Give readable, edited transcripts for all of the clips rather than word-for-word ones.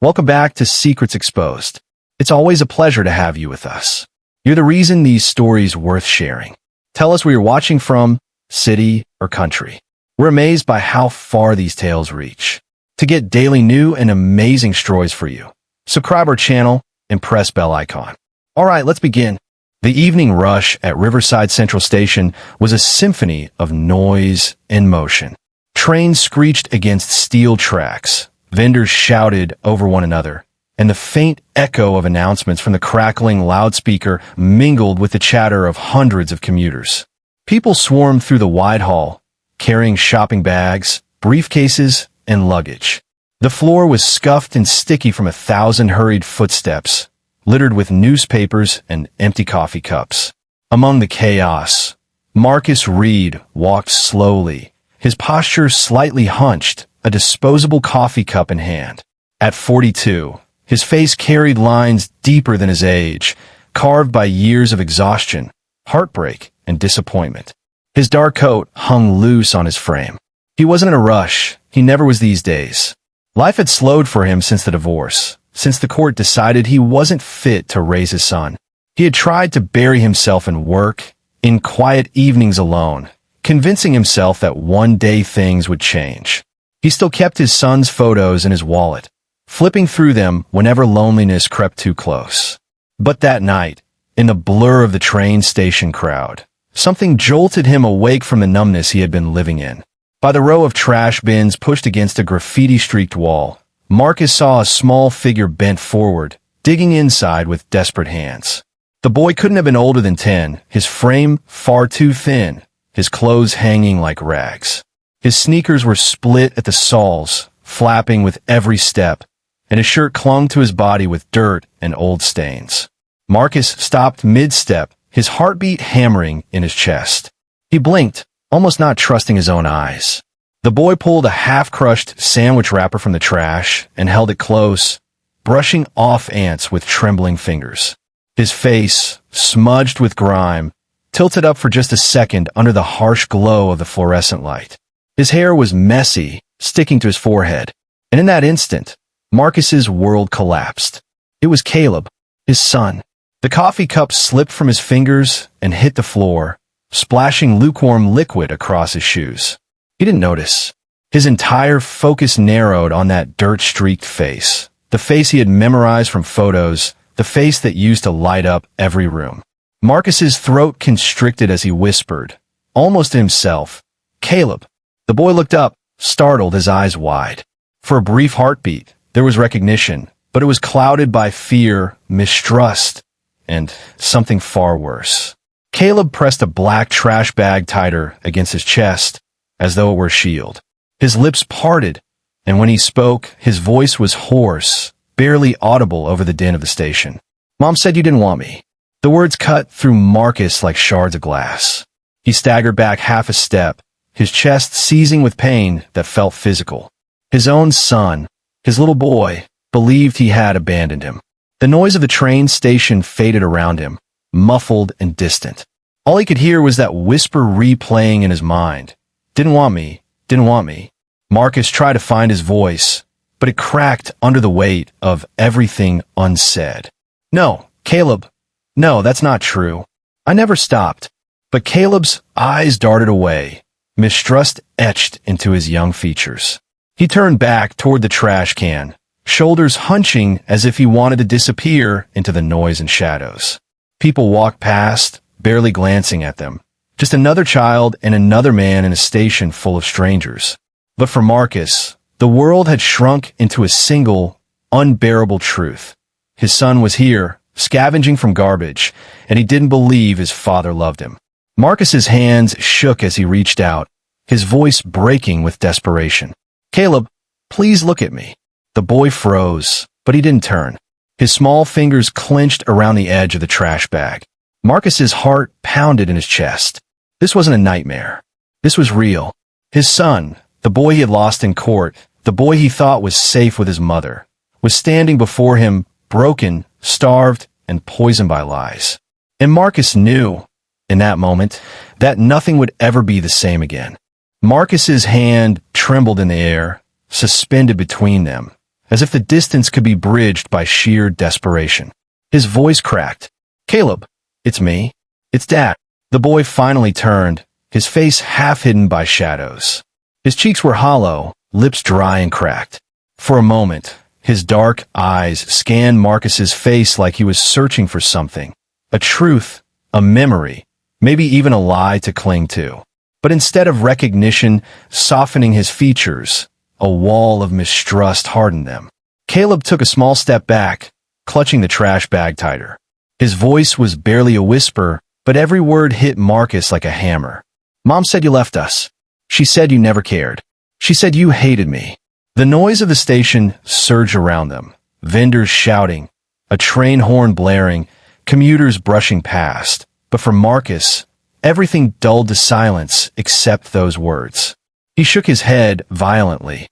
Welcome back to Secrets Exposed. It's always a pleasure to have you with us. You're the reason these stories worth sharing. Tell us where you're watching from, city or country. We're amazed by how far these tales reach. To get daily new and amazing stories for you, subscribe our channel and press bell icon. All right, let's begin. The evening rush at Riverside Central Station was a symphony of noise and motion. Trains screeched against steel tracks. Vendors shouted over one another, and the faint echo of announcements from the crackling loudspeaker mingled with the chatter of hundreds of commuters. People swarmed through the wide hall, carrying shopping bags, briefcases, and luggage. The floor was scuffed and sticky from 1,000 hurried footsteps, littered with newspapers and empty coffee cups. Among the chaos, Marcus Reed walked slowly, his posture slightly hunched, a disposable coffee cup in hand. At 42, his face carried lines deeper than his age, carved by years of exhaustion, heartbreak, and disappointment. His dark coat hung loose on his frame. He wasn't in a rush. He never was these days. Life had slowed for him since the divorce, since the court decided he wasn't fit to raise his son. He had tried to bury himself in work, in quiet evenings alone, convincing himself that one day things would change. He still kept his son's photos in his wallet, flipping through them whenever loneliness crept too close. But that night, in the blur of the train station crowd, something jolted him awake from the numbness he had been living in. By the row of trash bins pushed against a graffiti-streaked wall, Marcus saw a small figure bent forward, digging inside with desperate hands. The boy couldn't have been older than 10, his frame far too thin, his clothes hanging like rags. His sneakers were split at the soles, flapping with every step, and his shirt clung to his body with dirt and old stains. Marcus stopped mid-step, his heartbeat hammering in his chest. He blinked, almost not trusting his own eyes. The boy pulled a half-crushed sandwich wrapper from the trash and held it close, brushing off ants with trembling fingers. His face, smudged with grime, tilted up for just a second under the harsh glow of the fluorescent light. His hair was messy, sticking to his forehead, and in that instant, Marcus's world collapsed. It was Caleb, his son. The coffee cup slipped from his fingers and hit the floor, splashing lukewarm liquid across his shoes. He didn't notice. His entire focus narrowed on that dirt-streaked face, the face he had memorized from photos, the face that used to light up every room. Marcus's throat constricted as he whispered, almost to himself, "Caleb." The boy looked up, startled, his eyes wide. For a brief heartbeat, there was recognition, but it was clouded by fear, mistrust, and something far worse. Caleb pressed a black trash bag tighter against his chest, as though it were a shield. His lips parted, and when he spoke, his voice was hoarse, barely audible over the din of the station. "Mom said you didn't want me." The words cut through Marcus like shards of glass. He staggered back half a step, his chest seizing with pain that felt physical. His own son, his little boy, believed he had abandoned him. The noise of the train station faded around him, muffled and distant. All he could hear was that whisper replaying in his mind. "Didn't want me, didn't want me." Marcus tried to find his voice, but it cracked under the weight of everything unsaid. "No, Caleb, no, that's not true. I never stopped." But Caleb's eyes darted away, mistrust etched into his young features. He turned back toward the trash can, shoulders hunching as if he wanted to disappear into the noise and shadows. People walked past, barely glancing at them. Just another child and another man in a station full of strangers. But for Marcus, the world had shrunk into a single, unbearable truth. His son was here, scavenging from garbage, and he didn't believe his father loved him. Marcus's hands shook as he reached out, his voice breaking with desperation. "Caleb, please look at me." The boy froze, but he didn't turn. His small fingers clenched around the edge of the trash bag. Marcus's heart pounded in his chest. This wasn't a nightmare. This was real. His son, the boy he had lost in court, the boy he thought was safe with his mother, was standing before him, broken, starved, and poisoned by lies. And Marcus knew, in that moment, that nothing would ever be the same again. Marcus's hand trembled in the air, suspended between them, as if the distance could be bridged by sheer desperation. His voice cracked. "Caleb, it's me. It's Dad." The boy finally turned, his face half hidden by shadows. His cheeks were hollow, lips dry and cracked. For a moment, his dark eyes scanned Marcus's face like he was searching for something. A truth, a memory, maybe even a lie to cling to. But instead of recognition softening his features, a wall of mistrust hardened them. Caleb took a small step back, clutching the trash bag tighter. His voice was barely a whisper, but every word hit Marcus like a hammer. "Mom said you left us. She said you never cared. She said you hated me." The noise of the station surged around them, vendors shouting, a train horn blaring, commuters brushing past. But for Marcus, everything dulled to silence except those words. He shook his head violently,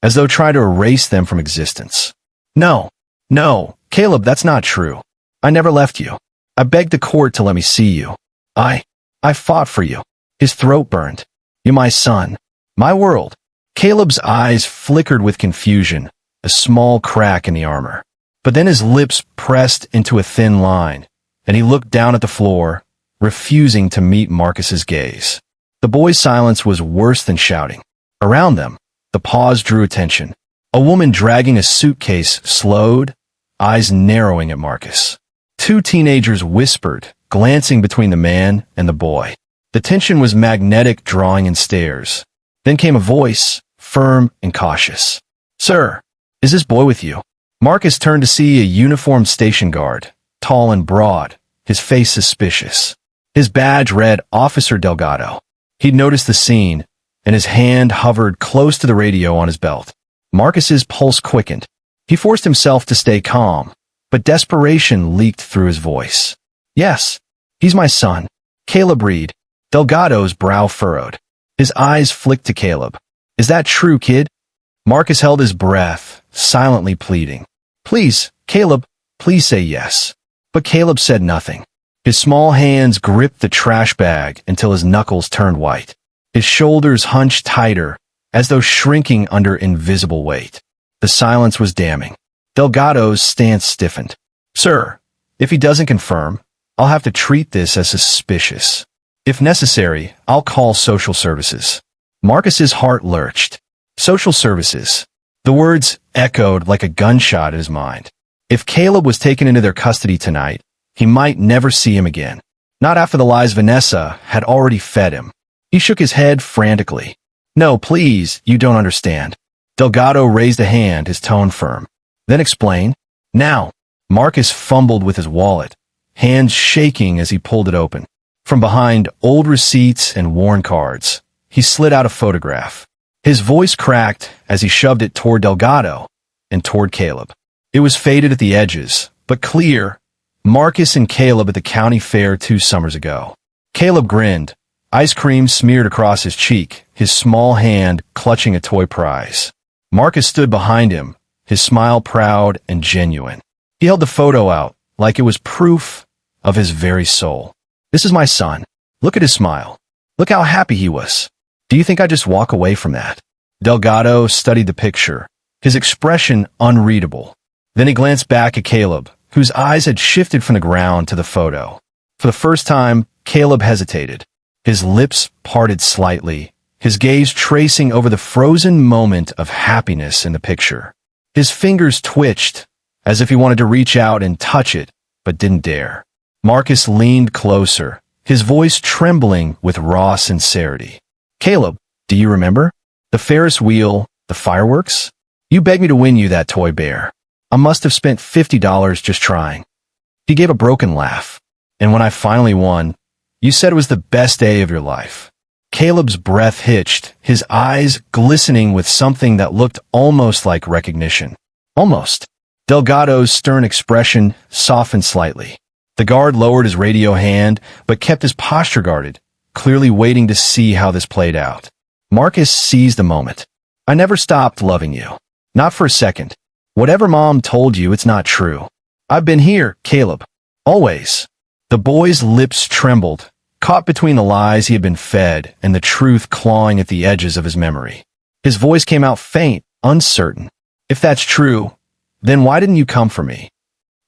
as though trying to erase them from existence. No, Caleb, that's not true. I never left you. I begged the court to let me see you. I fought for you." His throat burned. "You're my son. My world." Caleb's eyes flickered with confusion, a small crack in the armor. But then his lips pressed into a thin line, and he looked down at the floor, refusing to meet Marcus's gaze. The boy's silence was worse than shouting. Around them, the pause drew attention. A woman dragging a suitcase slowed, eyes narrowing at Marcus. Two teenagers whispered, glancing between the man and the boy. The tension was magnetic, drawing in stares. Then came a voice, firm and cautious. "Sir, is this boy with you?" Marcus turned to see a uniformed station guard, tall and broad, his face suspicious. His badge read Officer Delgado. He'd noticed the scene, and his hand hovered close to the radio on his belt. Marcus's pulse quickened. He forced himself to stay calm, but desperation leaked through his voice. "Yes, he's my son, Caleb Reed." Delgado's brow furrowed. His eyes flicked to Caleb. "Is that true, kid?" Marcus held his breath, silently pleading. "Please, Caleb, please say yes." But Caleb said nothing. His small hands gripped the trash bag until his knuckles turned white. His shoulders hunched tighter, as though shrinking under invisible weight. The silence was damning. Delgado's stance stiffened. "Sir, if he doesn't confirm, I'll have to treat this as suspicious. If necessary, I'll call social services." Marcus's heart lurched. Social services. The words echoed like a gunshot in his mind. If Caleb was taken into their custody tonight, he might never see him again. Not after the lies Vanessa had already fed him. He shook his head frantically. "No, please, you don't understand." Delgado raised a hand, his tone firm. "Then explain." "Now." Marcus fumbled with his wallet, hands shaking as he pulled it open. From behind old receipts and worn cards, he slid out a photograph. His voice cracked as he shoved it toward Delgado and toward Caleb. It was faded at the edges, but clear. Marcus and Caleb at the county fair 2 summers ago. Caleb grinned, ice cream smeared across his cheek, his small hand clutching a toy prize. Marcus stood behind him, his smile proud and genuine. He held the photo out like it was proof of his very soul. "This is my son. Look at his smile. Look how happy he was. Do you think I just walk away from that?" Delgado studied the picture, his expression unreadable. Then he glanced back at Caleb, whose eyes had shifted from the ground to the photo. For the first time, Caleb hesitated. His lips parted slightly, his gaze tracing over the frozen moment of happiness in the picture. His fingers twitched, as if he wanted to reach out and touch it, but didn't dare. Marcus leaned closer, his voice trembling with raw sincerity. "Caleb, do you remember? The Ferris wheel, the fireworks? You begged me to win you that toy bear. I must have spent $50 just trying." He gave a broken laugh. "And when I finally won, you said it was the best day of your life." Caleb's breath hitched, his eyes glistening with something that looked almost like recognition. Almost. Delgado's stern expression softened slightly. The guard lowered his radio hand, but kept his posture guarded, clearly waiting to see how this played out. Marcus seized the moment. "I never stopped loving you. Not for a second. Whatever Mom told you, it's not true. I've been here, Caleb. Always." The boy's lips trembled, caught between the lies he had been fed and the truth clawing at the edges of his memory. His voice came out faint, uncertain. If that's true, then why didn't you come for me?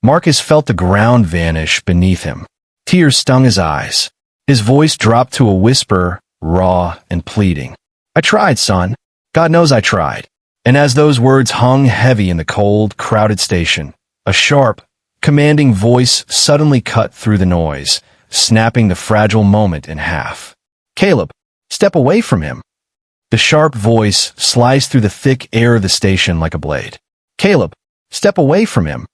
Marcus felt the ground vanish beneath him. Tears stung his eyes. His voice dropped to a whisper, raw and pleading. I tried, son. God knows I tried. And as those words hung heavy in the cold, crowded station, a sharp, commanding voice suddenly cut through the noise, snapping the fragile moment in half. Caleb, step away from him. The sharp voice sliced through the thick air of the station like a blade. Caleb, step away from him.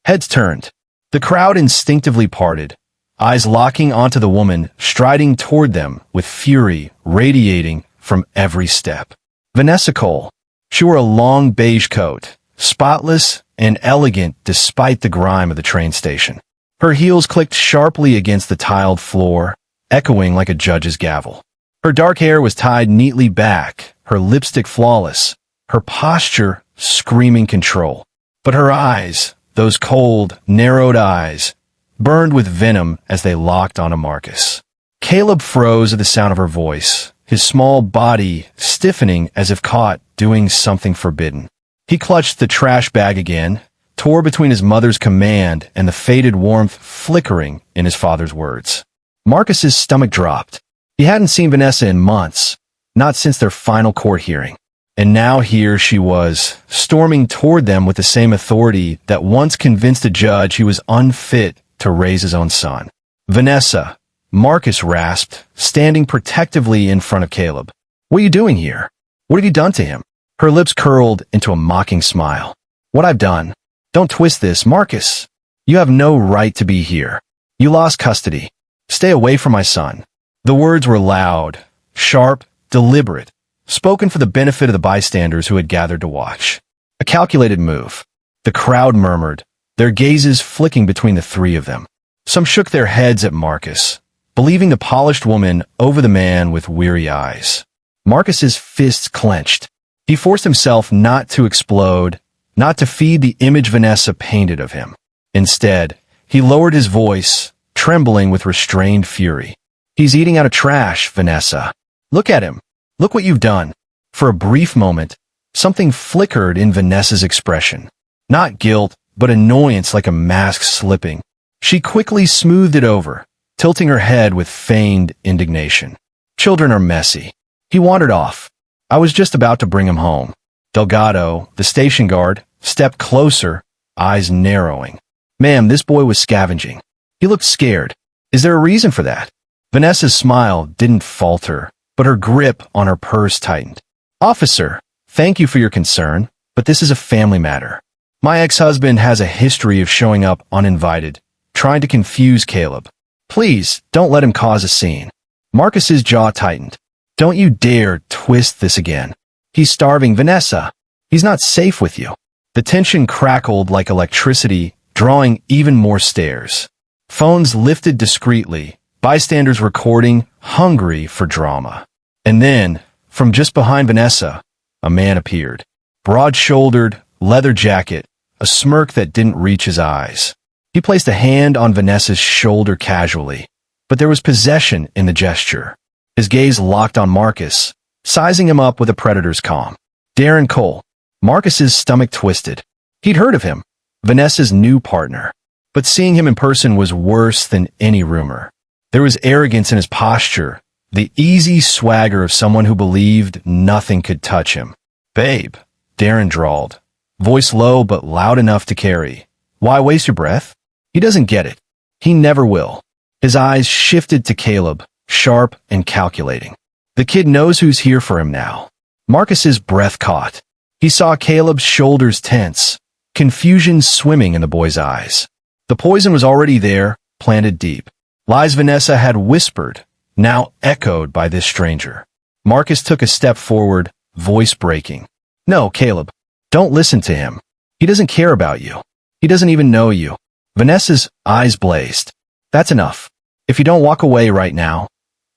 Heads turned. The crowd instinctively parted, eyes locking onto the woman striding toward them with fury radiating from every step. Vanessa Cole. She wore a long beige coat, spotless and elegant despite the grime of the train station. Her heels clicked sharply against the tiled floor, echoing like a judge's gavel. Her dark hair was tied neatly back, her lipstick flawless, her posture screaming control. But her eyes, those cold, narrowed eyes, burned with venom as they locked onto Marcus. Caleb froze at the sound of her voice, his small body stiffening as if caught doing something forbidden. He clutched the trash bag again, tore between his mother's command and the faded warmth flickering in his father's words. Marcus's stomach dropped. He hadn't seen Vanessa in months, not since their final court hearing. And now here she was, storming toward them with the same authority that once convinced a judge he was unfit to raise his own son. Vanessa, Marcus rasped, standing protectively in front of Caleb. What are you doing here? What have you done to him? Her lips curled into a mocking smile. What I've done? Don't twist this, Marcus. You have no right to be here. You lost custody. Stay away from my son. The words were loud, sharp, deliberate, spoken for the benefit of the bystanders who had gathered to watch. A calculated move. The crowd murmured, their gazes flicking between the three of them. Some shook their heads at Marcus, believing the polished woman over the man with weary eyes. Marcus's fists clenched. He forced himself not to explode, not to feed the image Vanessa painted of him. Instead, he lowered his voice, trembling with restrained fury. He's eating out of trash, Vanessa. Look at him. Look what you've done. For a brief moment, something flickered in Vanessa's expression. Not guilt, but annoyance like a mask slipping. She quickly smoothed it over, tilting her head with feigned indignation. Children are messy. He wandered off. I was just about to bring him home. Delgado, the station guard, stepped closer, eyes narrowing. Ma'am, this boy was scavenging. He looked scared. Is there a reason for that? Vanessa's smile didn't falter, but her grip on her purse tightened. Officer, thank you for your concern, but this is a family matter. My ex-husband has a history of showing up uninvited, trying to confuse Caleb. Please, don't let him cause a scene. Marcus's jaw tightened. Don't you dare twist this again. He's starving, Vanessa. He's not safe with you. The tension crackled like electricity, drawing even more stares. Phones lifted discreetly, bystanders recording, hungry for drama. And then, from just behind Vanessa, a man appeared. Broad-shouldered, leather jacket, a smirk that didn't reach his eyes. He placed a hand on Vanessa's shoulder casually, but there was possession in the gesture. His gaze locked on Marcus, sizing him up with a predator's calm. Darren Cole. Marcus's stomach twisted. He'd heard of him, Vanessa's new partner. But seeing him in person was worse than any rumor. There was arrogance in his posture, the easy swagger of someone who believed nothing could touch him. Babe, Darren drawled, voice low but loud enough to carry. Why waste your breath? He doesn't get it. He never will. His eyes shifted to Caleb, sharp and calculating. The kid knows who's here for him now. Marcus's breath caught. He saw Caleb's shoulders tense, confusion swimming in the boy's eyes. The poison was already there, planted deep. Lies Vanessa had whispered, now echoed by this stranger. Marcus took a step forward, voice breaking. No, Caleb, don't listen to him. He doesn't care about you. He doesn't even know you. Vanessa's eyes blazed. That's enough. If you don't walk away right now,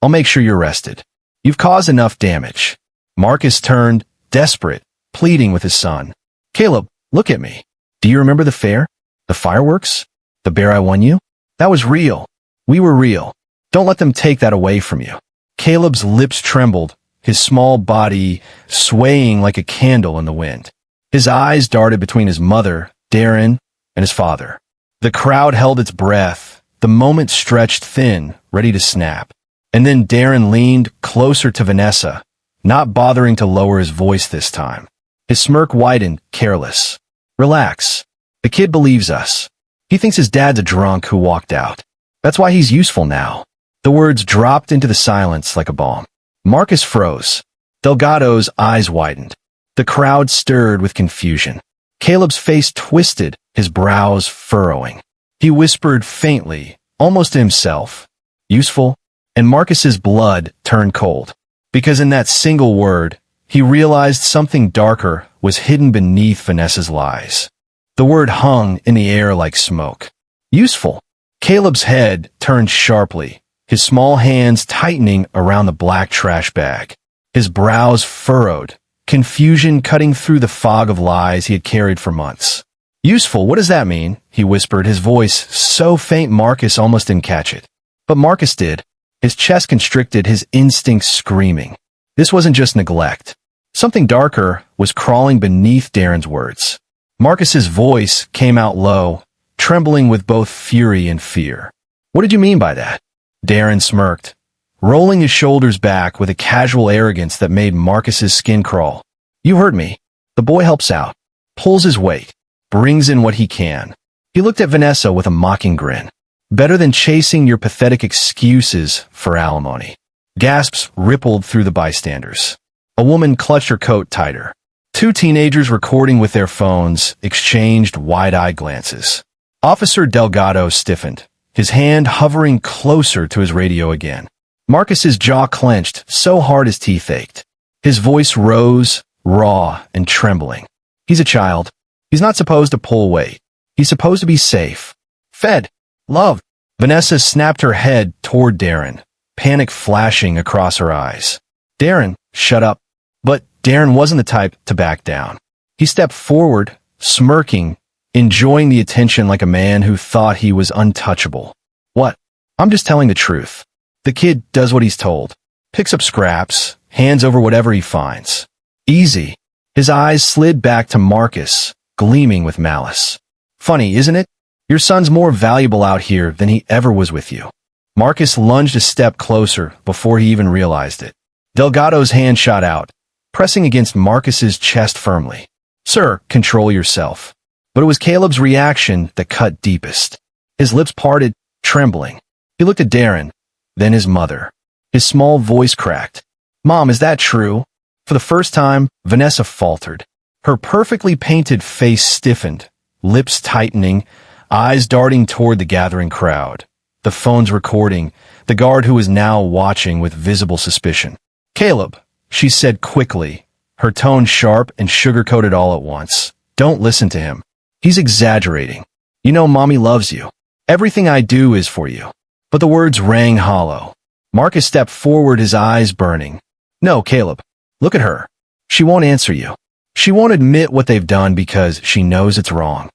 I'll make sure you're arrested. You've caused enough damage. Marcus turned, desperate, pleading with his son. Caleb, look at me. Do you remember the fair? The fireworks? The bear I won you? That was real. We were real. Don't let them take that away from you. Caleb's lips trembled, his small body swaying like a candle in the wind. His eyes darted between his mother, Darren, and his father. The crowd held its breath. The moment stretched thin, ready to snap. And then Darren leaned closer to Vanessa, not bothering to lower his voice this time. His smirk widened, careless. Relax. The kid believes us. He thinks his dad's a drunk who walked out. That's why he's useful now. The words dropped into the silence like a bomb. Marcus froze. Delgado's eyes widened. The crowd stirred with confusion. Caleb's face twisted, his brows furrowing. He whispered faintly, almost to himself, "Useful?" And Marcus's blood turned cold. Because in that single word, he realized something darker was hidden beneath Vanessa's lies. The word hung in the air like smoke. Useful. Caleb's head turned sharply, his small hands tightening around the black trash bag. His brows furrowed, confusion cutting through the fog of lies he had carried for months. "Useful, what does that mean?" he whispered, his voice so faint Marcus almost didn't catch it. But Marcus did. His chest constricted, his instincts screaming. This wasn't just neglect. Something darker was crawling beneath Darren's words. Marcus's voice came out low, trembling with both fury and fear. "What did you mean by that?" Darren smirked, rolling his shoulders back with a casual arrogance that made Marcus's skin crawl. "You heard me." The boy helps out, pulls his weight, brings in what he can. He looked at Vanessa with a mocking grin. "Better than chasing your pathetic excuses for alimony." Gasps rippled through the bystanders. A woman clutched her coat tighter. Two teenagers recording with their phones exchanged wide-eyed glances. Officer Delgado stiffened, his hand hovering closer to his radio again. Marcus's jaw clenched so hard his teeth ached. His voice rose, raw and trembling. "He's a child. He's not supposed to pull weight. He's supposed to be safe. Fed. Loved." Vanessa snapped her head toward Darren, panic flashing across her eyes. "Darren, shut up." But Darren wasn't the type to back down. He stepped forward, smirking, enjoying the attention like a man who thought he was untouchable. "What? I'm just telling the truth." The kid does what he's told. Picks up scraps, hands over whatever he finds. "Easy." His eyes slid back to Marcus, gleaming with malice. "Funny, isn't it? Your son's more valuable out here than he ever was with you." Marcus lunged a step closer before he even realized it. Delgado's hand shot out, pressing against Marcus's chest firmly. "Sir, control yourself." But it was Caleb's reaction that cut deepest. His lips parted, trembling. He looked at Darren, then his mother. His small voice cracked. "Mom, is that true?" For the first time, Vanessa faltered. Her perfectly painted face stiffened, lips tightening, eyes darting toward the gathering crowd. The phone's recording, the guard who was now watching with visible suspicion. "Caleb," she said quickly, her tone sharp and sugar-coated all at once. "Don't listen to him. He's exaggerating. You know Mommy loves you. Everything I do is for you." But the words rang hollow. Marcus stepped forward, his eyes burning. "No, Caleb. Look at her. She won't answer you. She won't admit what they've done because she knows it's wrong."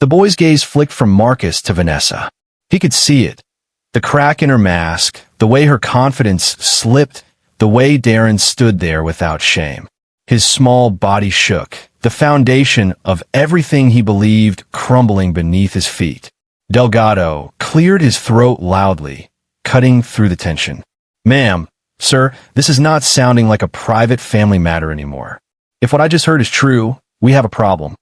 The boy's gaze flicked from Marcus to Vanessa. He could see it. The crack in her mask, the way her confidence slipped, the way Darren stood there without shame. His small body shook, the foundation of everything he believed crumbling beneath his feet. Delgado cleared his throat loudly, cutting through the tension. "Ma'am, sir, this is not sounding like a private family matter anymore. If what I just heard is true, we have a problem."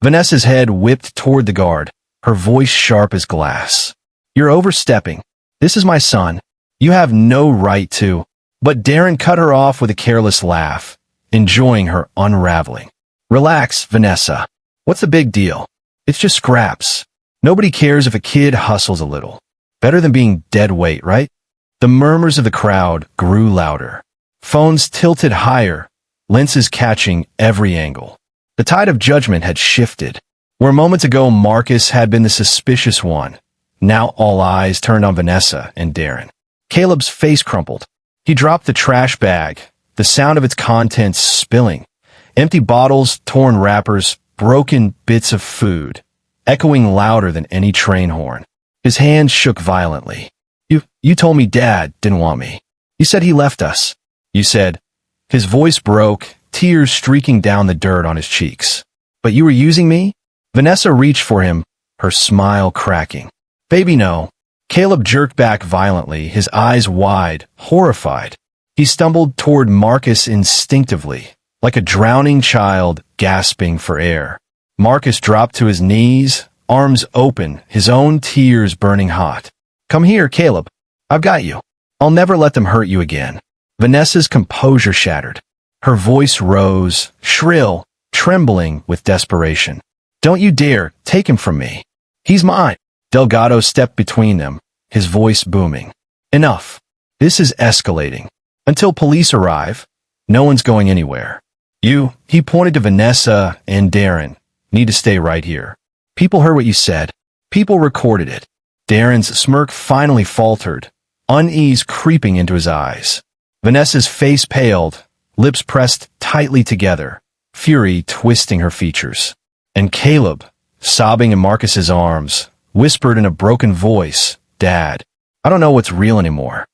Vanessa's head whipped toward the guard, her voice sharp as glass. "You're overstepping. This is my son. You have no right to." But Darren cut her off with a careless laugh, enjoying her unraveling. "Relax, Vanessa. What's the big deal? It's just scraps. Nobody cares if a kid hustles a little. Better than being dead weight, right?" The murmurs of the crowd grew louder. Phones tilted higher, lenses catching every angle. The tide of judgment had shifted. Where moments ago Marcus had been the suspicious one, now all eyes turned on Vanessa and Darren. Caleb's face crumpled. He dropped the trash bag, the sound of its contents spilling. Empty bottles, torn wrappers, broken bits of food, echoing louder than any train horn. His hands shook violently. You told me Dad didn't want me. You said he left us. You said." His voice broke, tears streaking down the dirt on his cheeks. But you were using me? Vanessa reached for him, her smile cracking. Baby, no. Caleb jerked back violently, his eyes wide, horrified. He stumbled toward Marcus instinctively, like a drowning child gasping for air. Marcus dropped to his knees, arms open, his own tears burning hot. Come here, Caleb. I've got you. I'll never let them hurt you again. Vanessa's composure shattered. Her voice rose, shrill, trembling with desperation. Don't you dare take him from me. He's mine. Delgado stepped between them, his voice booming. Enough. This is escalating. Until police arrive, no one's going anywhere. You, he pointed to Vanessa and Darren, need to stay right here. People heard what you said. People recorded it. Darren's smirk finally faltered, unease creeping into his eyes. Vanessa's face paled, lips pressed tightly together, fury twisting her features. And Caleb, sobbing in Marcus's arms, whispered in a broken voice, Dad, I don't know what's real anymore.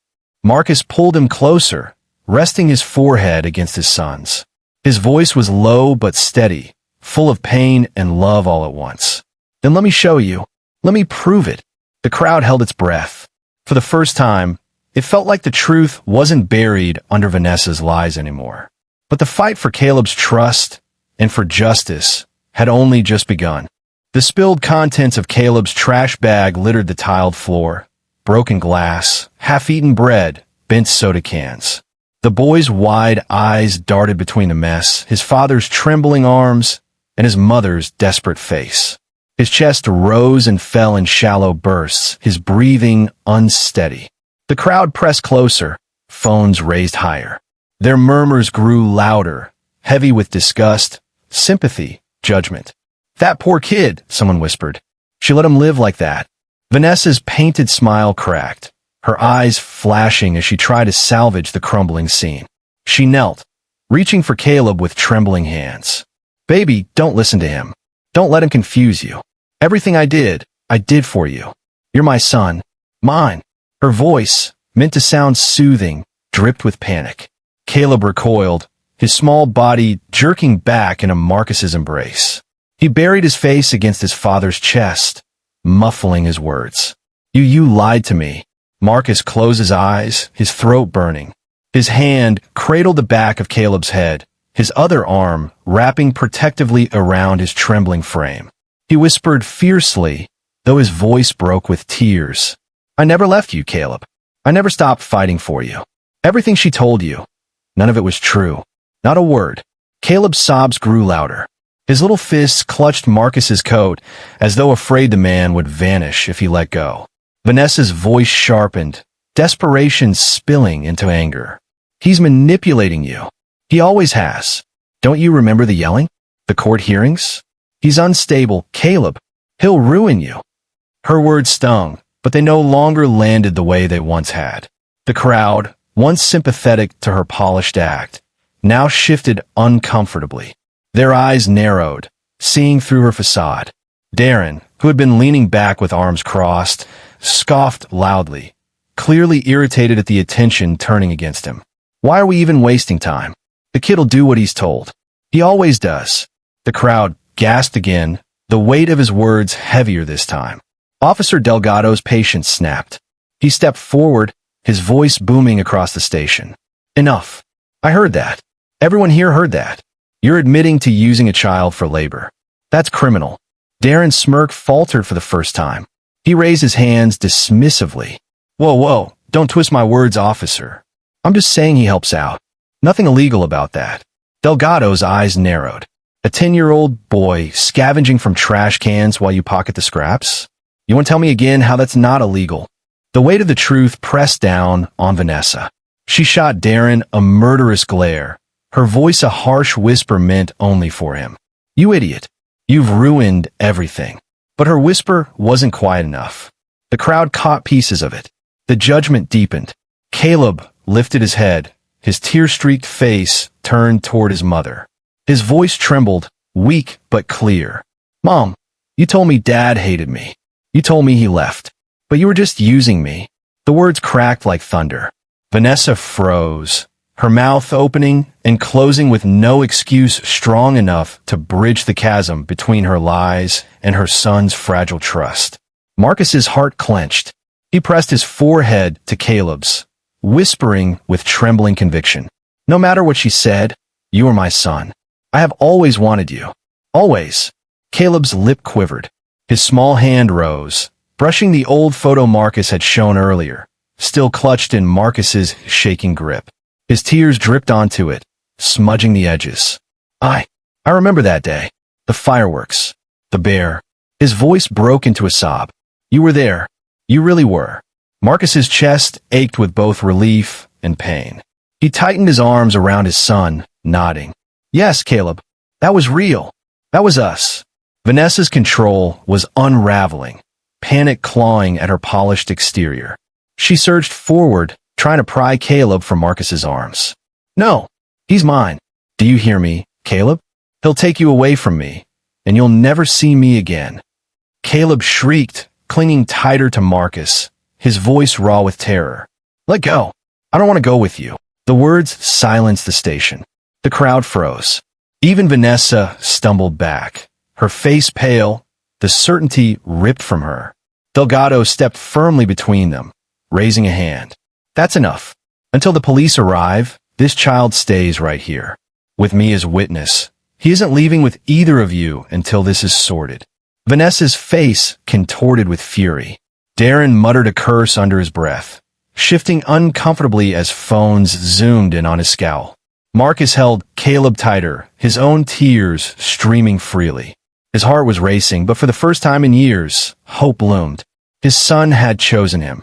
Marcus pulled him closer, resting his forehead against his son's. His voice was low but steady, full of pain and love all at once. Then let me show you. Let me prove it. The crowd held its breath. For the first time, it felt like the truth wasn't buried under Vanessa's lies anymore. But the fight for Caleb's trust and for justice had only just begun. The spilled contents of Caleb's trash bag littered the tiled floor. Broken glass, half-eaten bread, bent soda cans. The boy's wide eyes darted between the mess, his father's trembling arms, and his mother's desperate face. His chest rose and fell in shallow bursts, his breathing unsteady. The crowd pressed closer, phones raised higher. Their murmurs grew louder, heavy with disgust, sympathy, judgment. That poor kid, someone whispered. She let him live like that. Vanessa's painted smile cracked, her eyes flashing as she tried to salvage the crumbling scene. She knelt, reaching for Caleb with trembling hands. Baby, don't listen to him. Don't let him confuse you. Everything I did for you. You're my son. Mine. Her voice, meant to sound soothing, dripped with panic. Caleb recoiled, his small body jerking back into Marcus's embrace. He buried his face against his father's chest, muffling his words. You lied to me. Marcus closed his eyes, his throat burning. His hand cradled the back of Caleb's head, his other arm wrapping protectively around his trembling frame. He whispered fiercely, though his voice broke with tears. I never left you, Caleb. I never stopped fighting for you. Everything she told you, none of it was true. Not a word. Caleb's sobs grew louder. His little fists clutched Marcus's coat, as though afraid the man would vanish if he let go. Vanessa's voice sharpened, desperation spilling into anger. He's manipulating you. He always has. Don't you remember the yelling? The court hearings? He's unstable, Caleb. He'll ruin you. Her words stung, but they no longer landed the way they once had. The crowd, once sympathetic to her polished act, now shifted uncomfortably. Their eyes narrowed, seeing through her facade. Darren, who had been leaning back with arms crossed, scoffed loudly, clearly irritated at the attention turning against him. Why are we even wasting time? The kid'll do what he's told. He always does. The crowd gasped again, the weight of his words heavier this time. Officer Delgado's patience snapped. He stepped forward, his voice booming across the station. Enough. I heard that. Everyone here heard that. You're admitting to using a child for labor. That's criminal. Darren's smirk faltered for the first time. He raised his hands dismissively. Whoa, don't twist my words, officer. I'm just saying he helps out. Nothing illegal about that. Delgado's eyes narrowed. A 10-year-old boy scavenging from trash cans while you pocket the scraps? You want to tell me again how that's not illegal? The weight of the truth pressed down on Vanessa. She shot Darren a murderous glare, her voice a harsh whisper meant only for him. You idiot. You've ruined everything. But her whisper wasn't quiet enough. The crowd caught pieces of it. The judgment deepened. Caleb lifted his head, his tear-streaked face turned toward his mother. His voice trembled, weak but clear. Mom, you told me Dad hated me. You told me he left. But you were just using me. The words cracked like thunder. Vanessa froze, her mouth opening and closing with no excuse strong enough to bridge the chasm between her lies and her son's fragile trust. Marcus's heart clenched. He pressed his forehead to Caleb's, whispering with trembling conviction, "No matter what she said, you are my son. I have always wanted you. Always." Caleb's lip quivered. His small hand rose, brushing the old photo Marcus had shown earlier, still clutched in Marcus's shaking grip. His tears dripped onto it, smudging the edges. I remember that day. The fireworks. The bear." His voice broke into a sob. "You were there. You really were." Marcus's chest ached with both relief and pain. He tightened his arms around his son, nodding. "Yes, Caleb. That was real. That was us." Vanessa's control was unraveling, panic clawing at her polished exterior. She surged forward, trying to pry Caleb from Marcus's arms. "No, he's mine. Do you hear me, Caleb? He'll take you away from me, and you'll never see me again." Caleb shrieked, clinging tighter to Marcus, his voice raw with terror. "Let go. I don't want to go with you." The words silenced the station. The crowd froze. Even Vanessa stumbled back, her face pale, the certainty ripped from her. Delgado stepped firmly between them, raising a hand. "That's enough. Until the police arrive, this child stays right here, with me as witness. He isn't leaving with either of you until this is sorted." Vanessa's face contorted with fury. Darren muttered a curse under his breath, shifting uncomfortably as phones zoomed in on his scowl. Marcus held Caleb tighter, his own tears streaming freely. His heart was racing, but for the first time in years, hope loomed. His son had chosen him,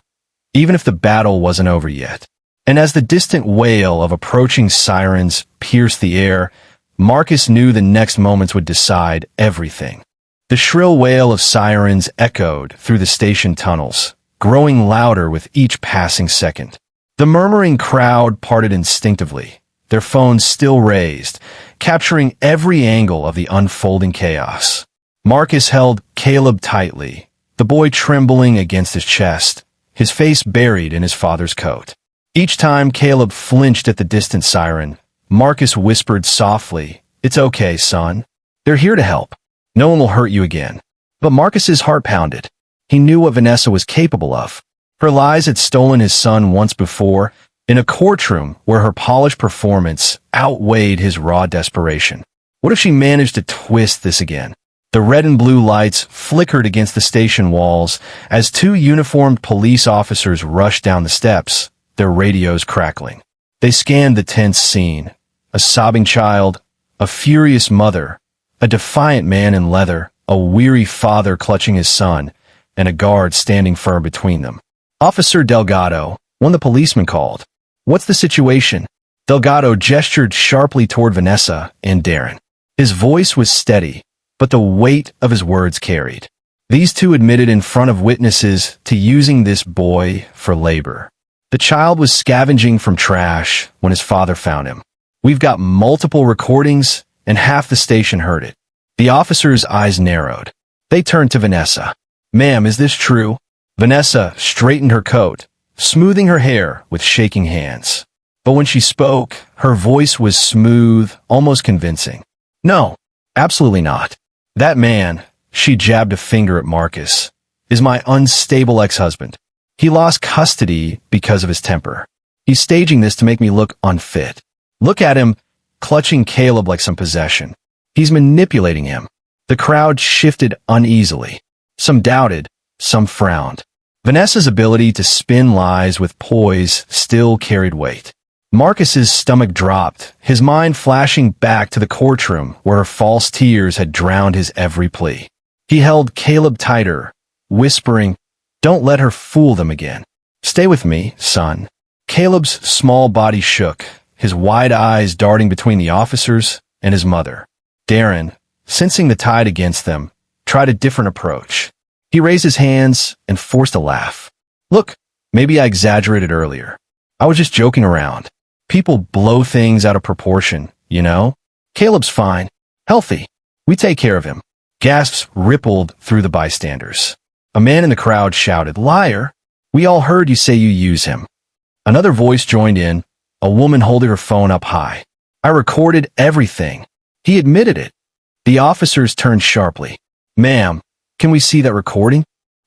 even if the battle wasn't over yet. And as the distant wail of approaching sirens pierced the air, Marcus knew the next moments would decide everything. The shrill wail of sirens echoed through the station tunnels, growing louder with each passing second. The murmuring crowd parted instinctively, their phones still raised, capturing every angle of the unfolding chaos. Marcus held Caleb tightly, the boy trembling against his chest, his face buried in his father's coat. Each time Caleb flinched at the distant siren, Marcus whispered softly, "It's okay, son. They're here to help. No one will hurt you again." But Marcus's heart pounded. He knew what Vanessa was capable of. Her lies had stolen his son once before, in a courtroom where her polished performance outweighed his raw desperation. What if she managed to twist this again? The red and blue lights flickered against the station walls as two uniformed police officers rushed down the steps, their radios crackling. They scanned the tense scene. A sobbing child, a furious mother, a defiant man in leather, a weary father clutching his son, and a guard standing firm between them. "Officer Delgado," one of the policemen called. "What's the situation?" Delgado gestured sharply toward Vanessa and Darren. His voice was steady, but the weight of his words carried. These two admitted in front of witnesses to using this boy for labor. The child was scavenging from trash when his father found him. "We've got multiple recordings, and half the station heard it." The officer's eyes narrowed. They turned to Vanessa. "Ma'am, is this true?" Vanessa straightened her coat, smoothing her hair with shaking hands. But when she spoke, her voice was smooth, almost convincing. "No, absolutely not. That man," she jabbed a finger at Marcus, "is my unstable ex-husband. He lost custody because of his temper. He's staging this to make me look unfit. Look at him, clutching Caleb like some possession. He's manipulating him." The crowd shifted uneasily. Some doubted, some frowned. Vanessa's ability to spin lies with poise still carried weight. Marcus's stomach dropped, his mind flashing back to the courtroom where her false tears had drowned his every plea. He held Caleb tighter, whispering, "Don't let her fool them again. Stay with me, son." Caleb's small body shook, his wide eyes darting between the officers and his mother. Darren, sensing the tide against them, tried a different approach. He raised his hands and forced a laugh. "Look, maybe I exaggerated earlier. I was just joking around. People blow things out of proportion, you know? Caleb's fine, healthy. We take care of him." Gasps rippled through the bystanders. A man in the crowd shouted, "Liar! We all heard you say you use him." Another voice joined in, a woman holding her phone up high. I recorded everything. He admitted it. The officers turned sharply. Ma'am, can we see that recording?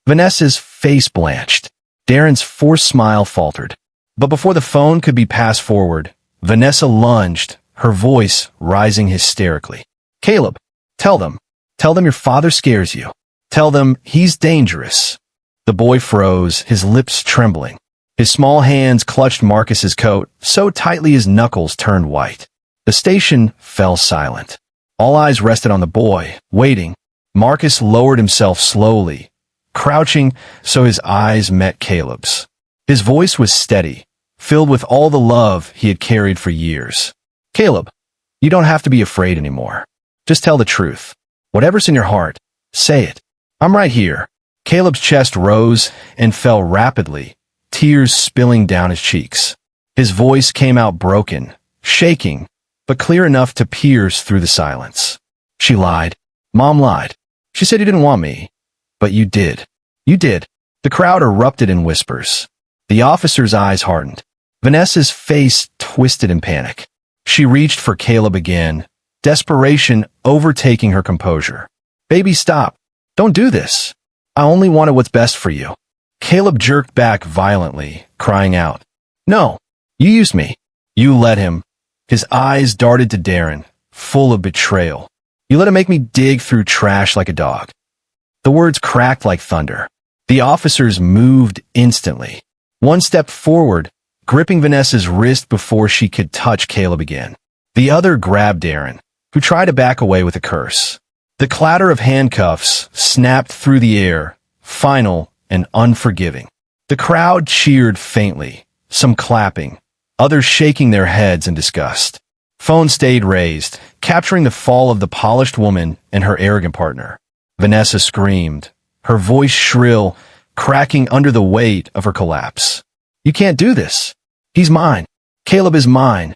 Vanessa's face blanched. Darren's forced smile faltered. But before the phone could be passed forward, Vanessa lunged, her voice rising hysterically. Caleb, tell them your father scares you. Tell them he's dangerous. The boy froze, his lips trembling. His small hands clutched Marcus's coat so tightly his knuckles turned white. The station fell silent. All eyes rested on the boy, waiting. Marcus lowered himself slowly, crouching so his eyes met Caleb's. His voice was steady, filled with all the love he had carried for years. Caleb, you don't have to be afraid anymore. Just tell the truth. Whatever's in your heart, say it. I'm right here. Caleb's chest rose and fell rapidly, tears spilling down his cheeks. His voice came out broken, shaking, but clear enough to pierce through the silence. She lied. Mom lied. She said you didn't want me. But you did. You did. The crowd erupted in whispers. The officer's eyes hardened. Vanessa's face twisted in panic. She reached for Caleb again, desperation overtaking her composure. Baby, stop. Don't do this. I only wanted what's best for you. Caleb jerked back violently, crying out. No, you used me. You let him. His eyes darted to Darren, full of betrayal. You let him make me dig through trash like a dog. The words cracked like thunder. The officers moved instantly. One stepped forward, gripping Vanessa's wrist before she could touch Caleb again. The other grabbed Darren, who tried to back away with a curse. The clatter of handcuffs snapped through the air, final and unforgiving. The crowd cheered faintly, some clapping, others shaking their heads in disgust. Phone stayed raised, capturing the fall of the polished woman and her arrogant partner. Vanessa screamed, her voice shrill, cracking under the weight of her collapse. You can't do this. He's mine. Caleb is mine.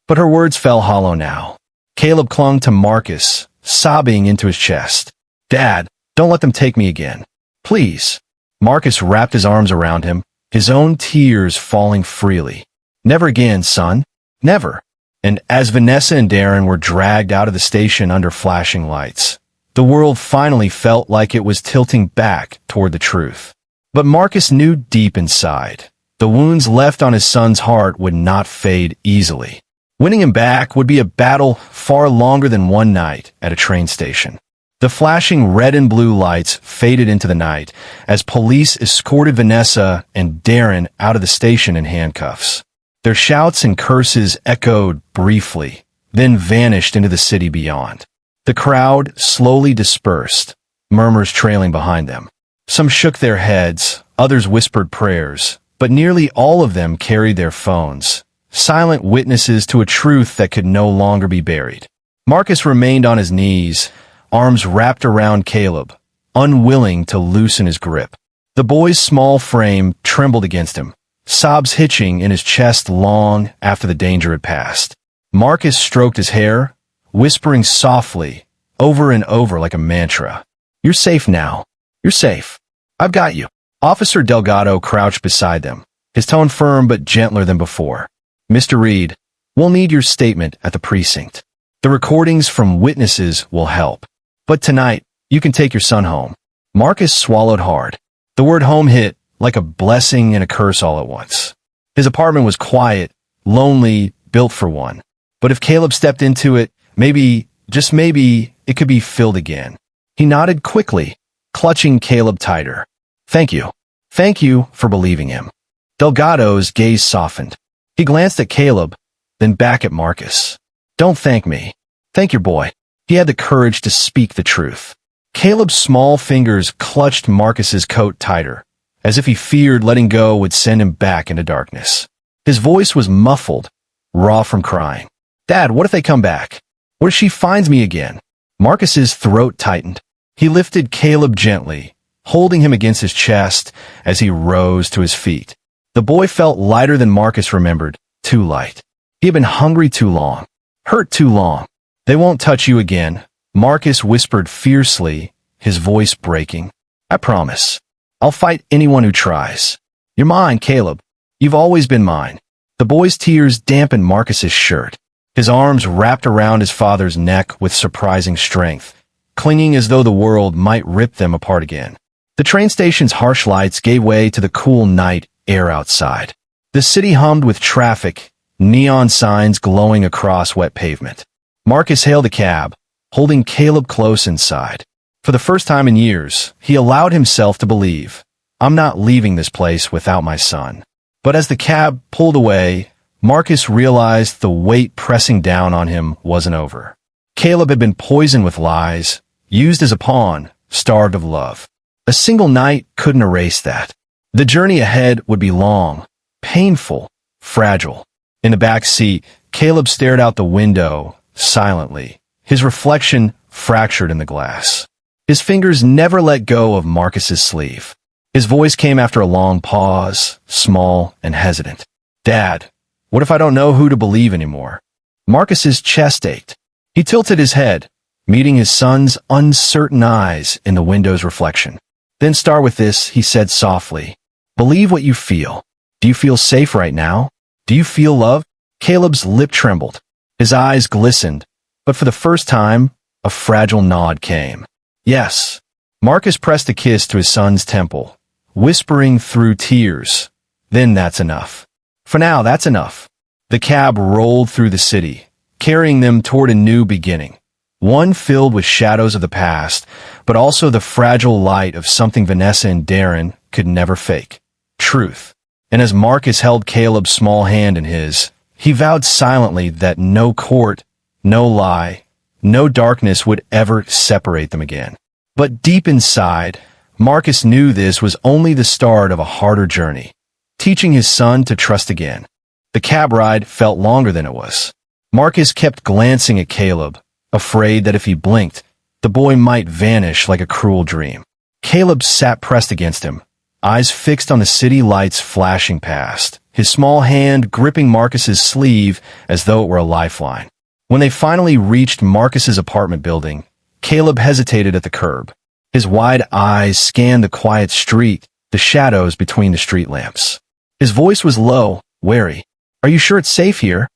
But her words fell hollow now. Caleb clung to Marcus, sobbing into his chest. Dad, don't let them take me again. Please. Marcus wrapped his arms around him, his own tears falling freely. Never again, son. Never. And as Vanessa and Darren were dragged out of the station under flashing lights, the world finally felt like it was tilting back toward the truth. But Marcus knew deep inside, the wounds left on his son's heart would not fade easily. Winning him back would be a battle far longer than one night at a train station. The flashing red and blue lights faded into the night as police escorted Vanessa and Darren out of the station in handcuffs. Their shouts and curses echoed briefly, then vanished into the city beyond. The crowd slowly dispersed, murmurs trailing behind them. Some shook their heads, others whispered prayers, but nearly all of them carried their phones, silent witnesses to a truth that could no longer be buried. Marcus remained on his knees, arms wrapped around Caleb, unwilling to loosen his grip. The boy's small frame trembled against him, sobs hitching in his chest long after the danger had passed. Marcus stroked his hair, whispering softly, over and over like a mantra. You're safe now. You're safe. I've got you. Officer Delgado crouched beside them, his tone firm but gentler than before. Mr. Reed, we'll need your statement at the precinct. The recordings from witnesses will help. But tonight, you can take your son home. Marcus swallowed hard. The word home hit like a blessing and a curse all at once. His apartment was quiet, lonely, built for one. But if Caleb stepped into it, maybe, just maybe, it could be filled again. He nodded quickly, clutching Caleb tighter. Thank you. Thank you for believing him. Delgado's gaze softened. He glanced at Caleb, then back at Marcus. Don't thank me. Thank your boy. He had the courage to speak the truth. Caleb's small fingers clutched Marcus's coat tighter, as if he feared letting go would send him back into darkness. His voice was muffled, raw from crying. Dad, what if they come back? What if she finds me again? Marcus's throat tightened. He lifted Caleb gently, holding him against his chest as he rose to his feet. The boy felt lighter than Marcus remembered, too light. He had been hungry too long, hurt too long. They won't touch you again, Marcus whispered fiercely, his voice breaking. I promise. I'll fight anyone who tries. You're mine, Caleb. You've always been mine. The boy's tears dampened Marcus's shirt. His arms wrapped around his father's neck with surprising strength, clinging as though the world might rip them apart again. The train station's harsh lights gave way to the cool night air outside. The city hummed with traffic, neon signs glowing across wet pavement. Marcus hailed a cab, holding Caleb close inside. For the first time in years, he allowed himself to believe, "I'm not leaving this place without my son." But as the cab pulled away, Marcus realized the weight pressing down on him wasn't over. Caleb had been poisoned with lies, used as a pawn, starved of love. A single night couldn't erase that. The journey ahead would be long, painful, fragile. In the back seat, Caleb stared out the window, silently, his reflection fractured in the glass. His fingers never let go of Marcus's sleeve. His voice came after a long pause, small and hesitant. "Dad, what if I don't know who to believe anymore?" Marcus's chest ached. He tilted his head, meeting his son's uncertain eyes in the window's reflection. "Then start with this," he said softly. "Believe what you feel. Do you feel safe right now? Do you feel love?" Caleb's lip trembled. His eyes glistened, but for the first time, a fragile nod came. "Yes." Marcus pressed a kiss to his son's temple, whispering through tears, "Then that's enough. For now, that's enough." The cab rolled through the city, carrying them toward a new beginning, one filled with shadows of the past, but also the fragile light of something Vanessa and Darren could never fake: truth. And as Marcus held Caleb's small hand in his, he vowed silently that no court, no lie, no darkness would ever separate them again. But deep inside, Marcus knew this was only the start of a harder journey, teaching his son to trust again. The cab ride felt longer than it was. Marcus kept glancing at Caleb, afraid that if he blinked, the boy might vanish like a cruel dream. Caleb sat pressed against him, eyes fixed on the city lights flashing past, his small hand gripping Marcus's sleeve as though it were a lifeline. When they finally reached Marcus's apartment building, Caleb hesitated at the curb. His wide eyes scanned the quiet street, the shadows between the street lamps. His voice was low, wary. "Are you sure it's safe here?"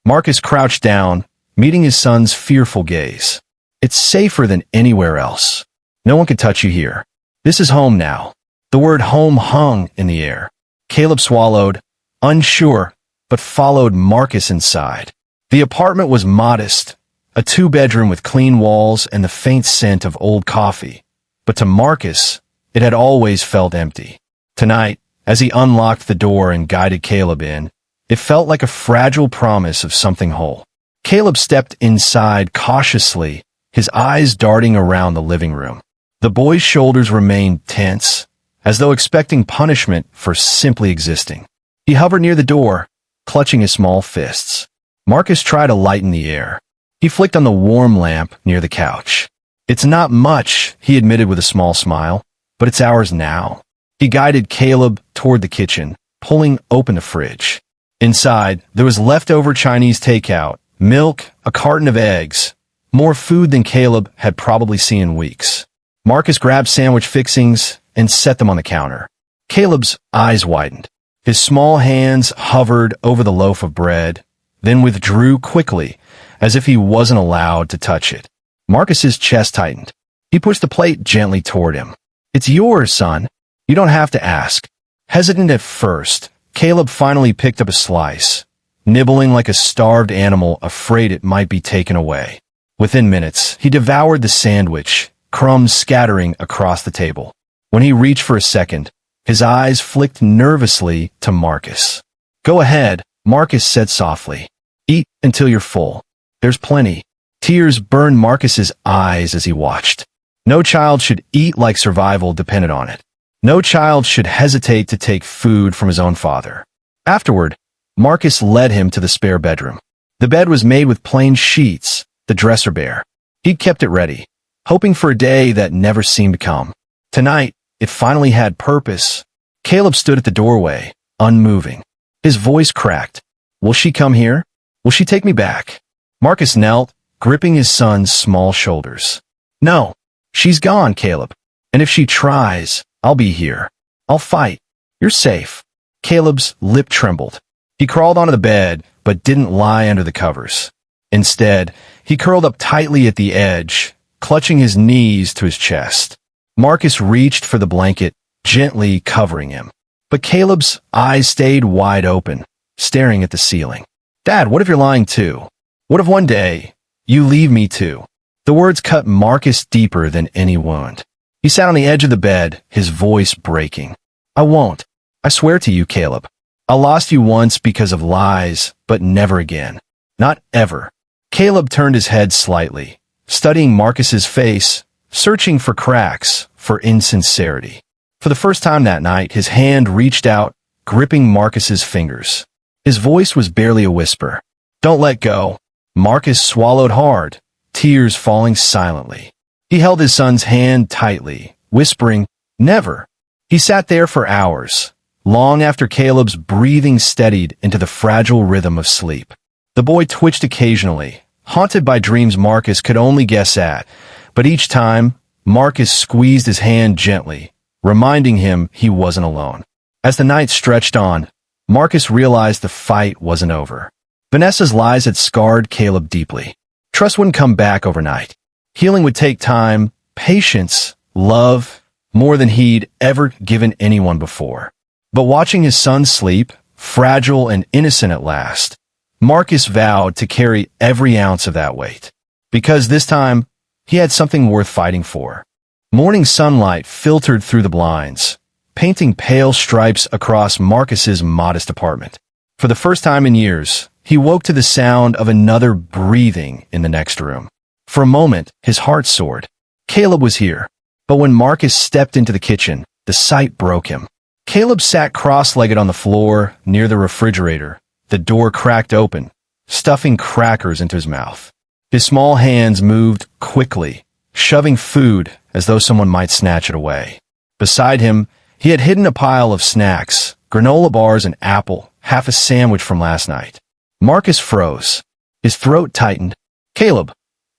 Marcus crouched down, meeting his son's fearful gaze. "It's safer than anywhere else. No one can touch you here. This is home now." The word home hung in the air. Caleb swallowed, unsure, but followed Marcus inside. The apartment was modest, a two-bedroom with clean walls and the faint scent of old coffee. But to Marcus, it had always felt empty. Tonight, as he unlocked the door and guided Caleb in, it felt like a fragile promise of something whole. Caleb stepped inside cautiously, his eyes darting around the living room. The boy's shoulders remained tense, as though expecting punishment for simply existing. He hovered near the door, clutching his small fists. Marcus tried to lighten the air. He flicked on the warm lamp near the couch. "It's not much," he admitted with a small smile, "but it's ours now." He guided Caleb toward the kitchen, pulling open the fridge. Inside, there was leftover Chinese takeout, milk, a carton of eggs, more food than Caleb had probably seen in weeks. Marcus grabbed sandwich fixings and set them on the counter. Caleb's eyes widened. His small hands hovered over the loaf of bread, then withdrew quickly, as if he wasn't allowed to touch it. Marcus's chest tightened. He pushed the plate gently toward him. "It's yours, son. You don't have to ask." Hesitant at first, Caleb finally picked up a slice, nibbling like a starved animal afraid it might be taken away. Within minutes, he devoured the sandwich, crumbs scattering across the table. When he reached for a second, his eyes flicked nervously to Marcus. "Go ahead," Marcus said softly. "Eat until you're full. There's plenty." Tears burned Marcus's eyes as he watched. No child should eat like survival depended on it. No child should hesitate to take food from his own father. Afterward, Marcus led him to the spare bedroom. The bed was made with plain sheets, the dresser bare. He'd kept it ready, hoping for a day that never seemed to come. Tonight, it finally had purpose. Caleb stood at the doorway, unmoving. His voice cracked. "Will she come here? Will she take me back?" Marcus knelt, gripping his son's small shoulders. "No, she's gone, Caleb. And if she tries, I'll be here. I'll fight. You're safe." Caleb's lip trembled. He crawled onto the bed, but didn't lie under the covers. Instead, he curled up tightly at the edge, clutching his knees to his chest. Marcus reached for the blanket, gently covering him. But Caleb's eyes stayed wide open, staring at the ceiling. "Dad, what if you're lying too? What if one day you leave me too?" The words cut Marcus deeper than any wound. He sat on the edge of the bed, his voice breaking. "I won't. I swear to you, Caleb. I lost you once because of lies, but never again. Not ever." Caleb turned his head slightly, studying Marcus's face, searching for cracks, for insincerity. For the first time that night, his hand reached out, gripping Marcus's fingers. His voice was barely a whisper. "Don't let go." Marcus swallowed hard, tears falling silently. He held his son's hand tightly, whispering, "Never." He sat there for hours, long after Caleb's breathing steadied into the fragile rhythm of sleep. The boy twitched occasionally, haunted by dreams Marcus could only guess at, but each time, Marcus squeezed his hand gently, reminding him he wasn't alone. As the night stretched on, Marcus realized the fight wasn't over. Vanessa's lies had scarred Caleb deeply. Trust wouldn't come back overnight. Healing would take time, patience, love, more than he'd ever given anyone before. But watching his son sleep, fragile and innocent at last, Marcus vowed to carry every ounce of that weight. Because this time, he had something worth fighting for. Morning sunlight filtered through the blinds, painting pale stripes across Marcus's modest apartment. For the first time in years, he woke to the sound of another breathing in the next room. For a moment, his heart soared. Caleb was here. But when Marcus stepped into the kitchen, the sight broke him. Caleb sat cross-legged on the floor near the refrigerator, the door cracked open, stuffing crackers into his mouth. His small hands moved quickly, shoving food as though someone might snatch it away. Beside him, he had hidden a pile of snacks, granola bars, an apple, half a sandwich from last night. Marcus froze. His throat tightened. "Caleb,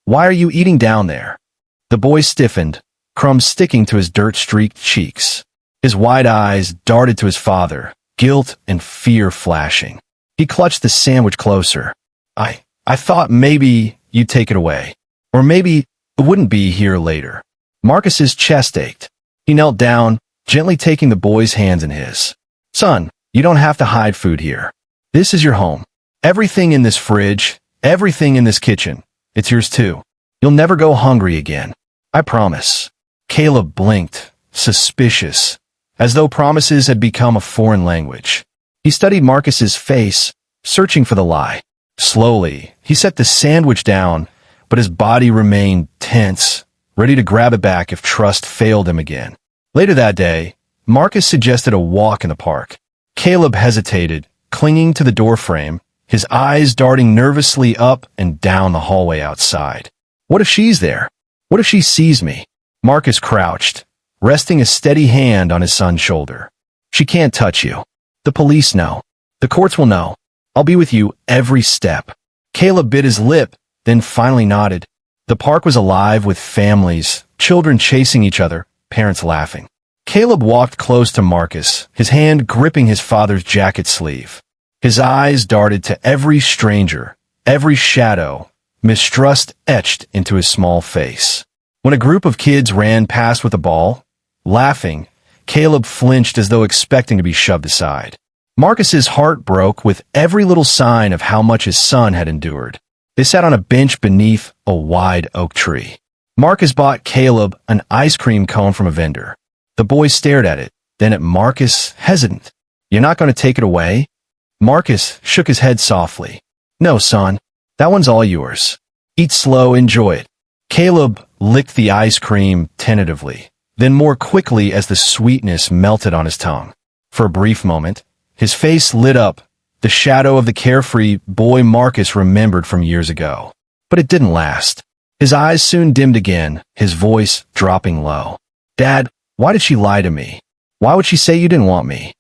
why are you eating down there?" The boy stiffened, crumbs sticking to his dirt-streaked cheeks. His wide eyes darted to his father, guilt and fear flashing. He clutched the sandwich closer. I thought maybe you'd take it away. Or maybe it wouldn't be here later." Marcus's chest ached. He knelt down, gently taking the boy's hands in his. "Son, you don't have to hide food here. This is your home. Everything in this fridge, everything in this kitchen, it's yours too. You'll never go hungry again. I promise." Caleb blinked, suspicious, as though promises had become a foreign language. He studied Marcus's face, searching for the lie. Slowly, he set the sandwich down, but his body remained tense, ready to grab it back if trust failed him again. Later that day, Marcus suggested a walk in the park. Caleb hesitated, clinging to the doorframe, his eyes darting nervously up and down the hallway outside. What if she's there? What if she sees me? Marcus crouched, resting a steady hand on his son's shoulder. "She can't touch you. The police know. The courts will know. I'll be with you every step." Caleb bit his lip, then finally nodded. The park was alive with families, children chasing each other, parents laughing. Caleb walked close to Marcus, his hand gripping his father's jacket sleeve. His eyes darted to every stranger, every shadow, mistrust etched into his small face. When a group of kids ran past with a ball, laughing, Caleb flinched as though expecting to be shoved aside. Marcus's heart broke with every little sign of how much his son had endured. They sat on a bench beneath a wide oak tree. Marcus bought Caleb an ice cream cone from a vendor. The boy stared at it, then at Marcus, hesitant. "You're not going to take it away?" Marcus shook his head softly. "No, son. That one's all yours. Eat slow, enjoy it." Caleb licked the ice cream tentatively, then more quickly as the sweetness melted on his tongue. For a brief moment, his face lit up, the shadow of the carefree boy Marcus remembered from years ago. But it didn't last. His eyes soon dimmed again, his voice dropping low. "Dad, why did she lie to me? Why would she say you didn't want me?"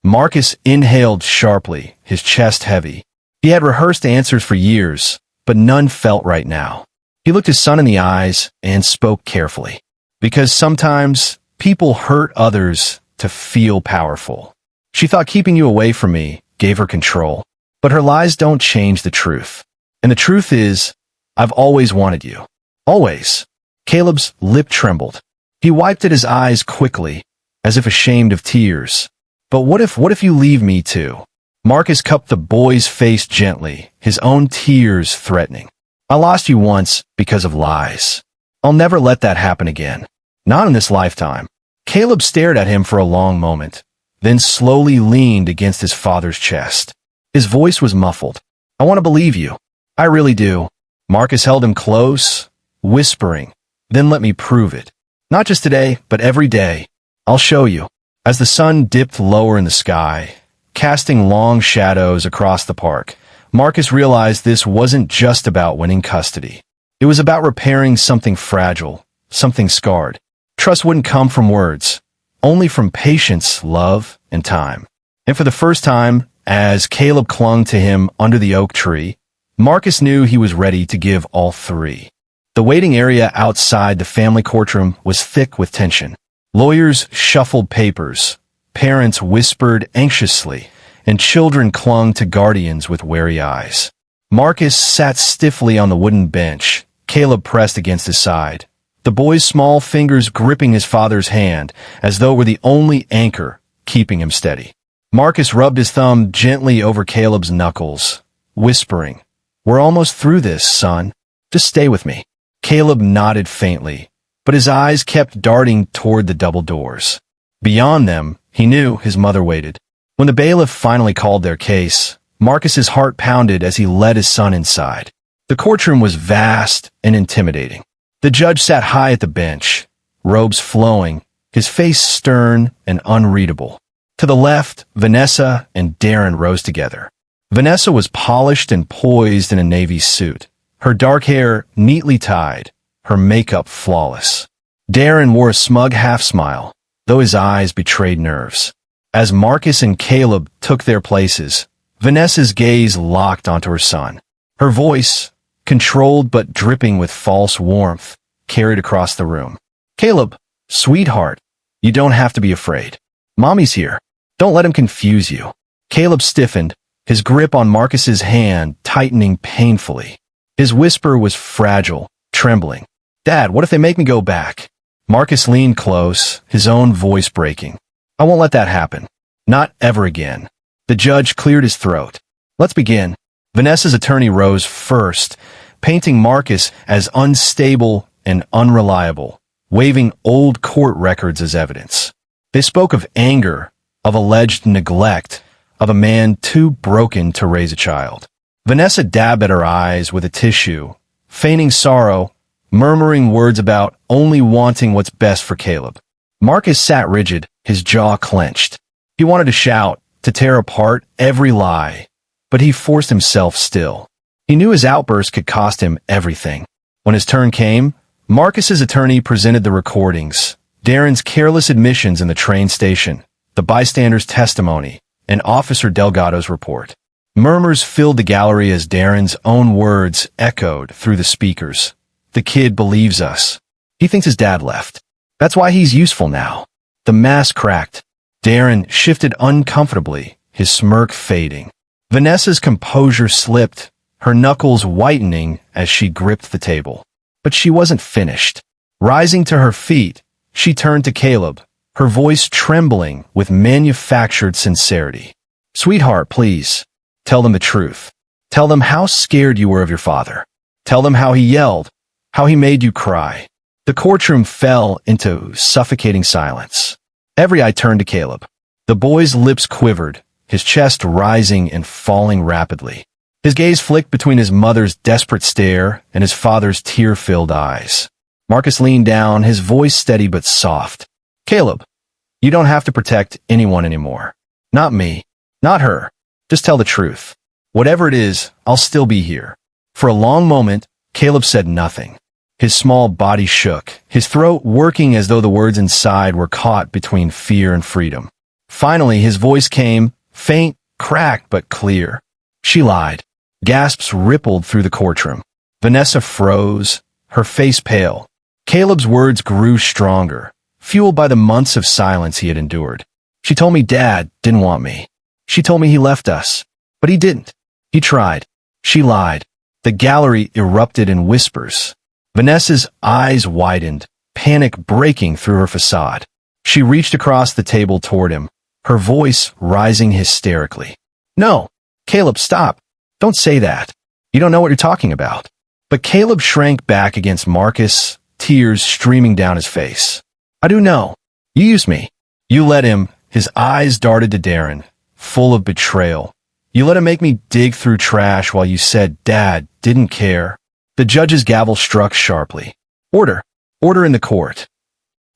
Marcus inhaled sharply, his chest heavy. He had rehearsed answers for years, but none felt right now. He looked his son in the eyes and spoke carefully. "Because sometimes people hurt others to feel powerful. She thought keeping you away from me gave her control. But her lies don't change the truth. And the truth is, I've always wanted you. Always. Caleb's lip trembled. He wiped at his eyes quickly, as if ashamed of tears. But what if you leave me too? Marcus cupped the boy's face gently, his own tears threatening. I lost you once because of lies. I'll never let that happen again. Not in this lifetime. Caleb stared at him for a long moment, then slowly leaned against his father's chest. His voice was muffled. I want to believe you. I really do. Marcus held him close, whispering, then let me prove it. Not just today, but every day. I'll show you. As the sun dipped lower in the sky, casting long shadows across the park, Marcus realized this wasn't just about winning custody. It was about repairing something fragile, something scarred. Trust wouldn't come from words, only from patience, love, and time. And for the first time, as Caleb clung to him under the oak tree, Marcus knew he was ready to give all three. The waiting area outside the family courtroom was thick with tension. Lawyers shuffled papers, parents whispered anxiously, and children clung to guardians with wary eyes. Marcus sat stiffly on the wooden bench, Caleb pressed against his side, the boy's small fingers gripping his father's hand as though it were the only anchor keeping him steady. Marcus rubbed his thumb gently over Caleb's knuckles, whispering, "We're almost through this, son. Just stay with me." Caleb nodded faintly, but his eyes kept darting toward the double doors. Beyond them, he knew his mother waited. When the bailiff finally called their case, Marcus's heart pounded as he led his son inside. The courtroom was vast and intimidating. The judge sat high at the bench, robes flowing, his face stern and unreadable. To the left, Vanessa and Darren rose together. Vanessa was polished and poised in a navy suit, her dark hair neatly tied, her makeup flawless. Darren wore a smug half-smile, though his eyes betrayed nerves. As Marcus and Caleb took their places, Vanessa's gaze locked onto her son. Her voice, controlled but dripping with false warmth, carried across the room. "Caleb, sweetheart, you don't have to be afraid. Mommy's here. Don't let him confuse you." Caleb stiffened, his grip on Marcus's hand tightening painfully. His whisper was fragile, trembling. "Dad, what if they make me go back?" Marcus leaned close, his own voice breaking. "I won't let that happen. Not ever again." The judge cleared his throat. "Let's begin." Vanessa's attorney rose first, painting Marcus as unstable and unreliable, waving old court records as evidence. They spoke of anger, of alleged neglect, of a man too broken to raise a child. Vanessa dabbed at her eyes with a tissue, feigning sorrow, murmuring words about only wanting what's best for Caleb. Marcus sat rigid, his jaw clenched. He wanted to shout, to tear apart every lie, but he forced himself still. He knew his outburst could cost him everything. When his turn came, Marcus's attorney presented the recordings, Darren's careless admissions in the train station, the bystander's testimony, and Officer Delgado's report. Murmurs filled the gallery as Darren's own words echoed through the speakers. "The kid believes us. He thinks his dad left. That's why he's useful now." The mask cracked. Darren shifted uncomfortably, his smirk fading. Vanessa's composure slipped, her knuckles whitening as she gripped the table. But she wasn't finished. Rising to her feet, she turned to Caleb, her voice trembling with manufactured sincerity. "Sweetheart, please, tell them the truth. Tell them how scared you were of your father. Tell them how he yelled, how he made you cry." The courtroom fell into suffocating silence. Every eye turned to Caleb. The boy's lips quivered, his chest rising and falling rapidly. His gaze flicked between his mother's desperate stare and his father's tear-filled eyes. Marcus leaned down, his voice steady but soft. "Caleb, you don't have to protect anyone anymore. Not me. Not her. Just tell the truth. Whatever it is, I'll still be here." For a long moment, Caleb said nothing. His small body shook, his throat working as though the words inside were caught between fear and freedom. Finally, his voice came, faint, cracked, but clear. "She lied." Gasps rippled through the courtroom. Vanessa froze, her face pale. Caleb's words grew stronger, fueled by the months of silence he had endured. "She told me Dad didn't want me. She told me he left us. But he didn't. He tried. She lied. The gallery erupted in whispers. Vanessa's eyes widened, panic breaking through her facade. She reached across the table toward him, her voice rising hysterically. "No, Caleb, stop. Don't say that. You don't know what you're talking about." But Caleb shrank back against Marcus, tears streaming down his face. "I do know. You used me. You let him." His eyes darted to Darren, full of betrayal. "You let him make me dig through trash while you said Dad didn't care." The judge's gavel struck sharply. "Order. Order in the court."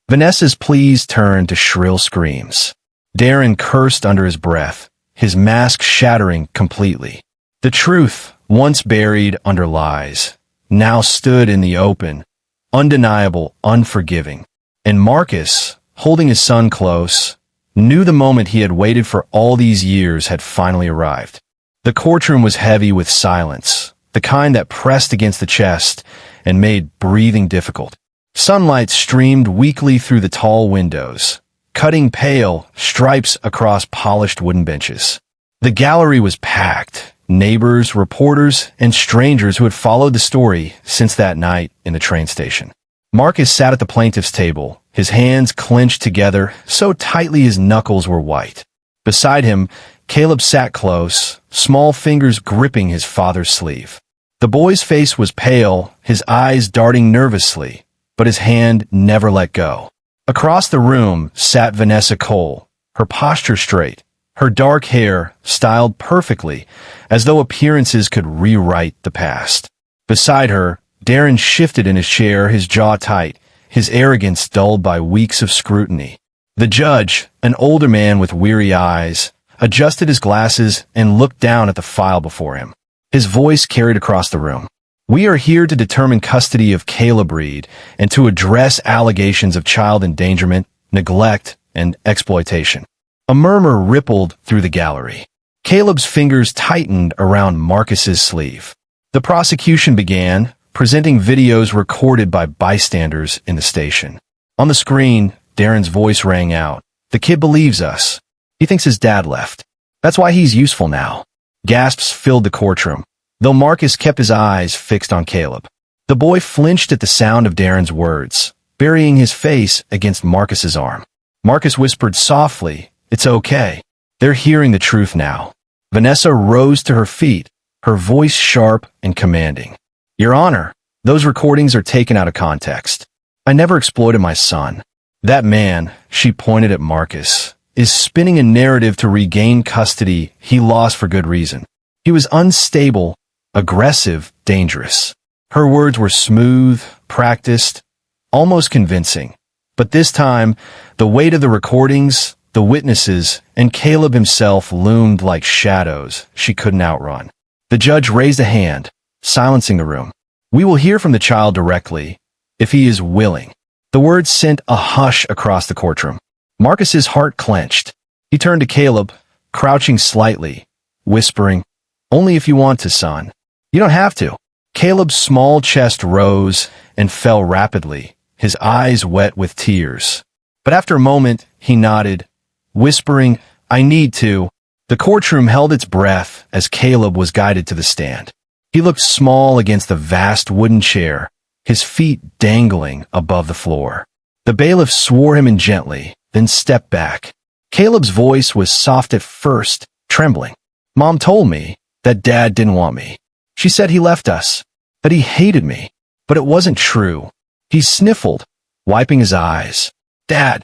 Vanessa's pleas turned to shrill screams. Darren cursed under his breath, his mask shattering completely. The truth, once buried under lies, now stood in the open, undeniable, unforgiving. And Marcus, holding his son close, knew the moment he had waited for all these years had finally arrived. The courtroom was heavy with silence, the kind that pressed against the chest and made breathing difficult. Sunlight streamed weakly through the tall windows, cutting pale stripes across polished wooden benches. The gallery was packed, neighbors, reporters, and strangers who had followed the story since that night in the train station. Marcus sat at the plaintiff's table, his hands clenched together so tightly his knuckles were white. Beside him, Caleb sat close, small fingers gripping his father's sleeve. The boy's face was pale, his eyes darting nervously, but his hand never let go. Across the room sat Vanessa Cole, her posture straight, her dark hair styled perfectly, as though appearances could rewrite the past. Beside her, Darren shifted in his chair, his jaw tight, his arrogance dulled by weeks of scrutiny. The judge, an older man with weary eyes, adjusted his glasses and looked down at the file before him. His voice carried across the room. "We are here to determine custody of Caleb Reed and to address allegations of child endangerment, neglect, and exploitation." A murmur rippled through the gallery. Caleb's fingers tightened around Marcus's sleeve. The prosecution began, presenting videos recorded by bystanders in the station. On the screen, Darren's voice rang out. "The kid believes us. He thinks his dad left. That's why he's useful now." Gasps filled the courtroom, though Marcus kept his eyes fixed on Caleb. The boy flinched at the sound of Darren's words, burying his face against Marcus's arm. Marcus whispered softly, "It's okay. They're hearing the truth now." Vanessa rose to her feet, her voice sharp and commanding. "Your Honor, those recordings are taken out of context. I never exploited my son. That man," she pointed at Marcus, "is spinning a narrative to regain custody he lost for good reason. He was unstable, aggressive, dangerous." Her words were smooth, practiced, almost convincing. But this time, the weight of the recordings, the witnesses, and Caleb himself loomed like shadows she couldn't outrun. The judge raised a hand, silencing the room. "We will hear from the child directly, if he is willing." The words sent a hush across the courtroom. Marcus's heart clenched. He turned to Caleb, crouching slightly, whispering, "Only if you want to, son. You don't have to." Caleb's small chest rose and fell rapidly, his eyes wet with tears. But after a moment, he nodded, whispering, "I need to." The courtroom held its breath as Caleb was guided to the stand. He looked small against the vast wooden chair, his feet dangling above the floor. The bailiff swore him in gently, then stepped back. Caleb's voice was soft at first, trembling. "Mom told me that Dad didn't want me. She said he left us, that he hated me. But it wasn't true." He sniffled, wiping his eyes. Dad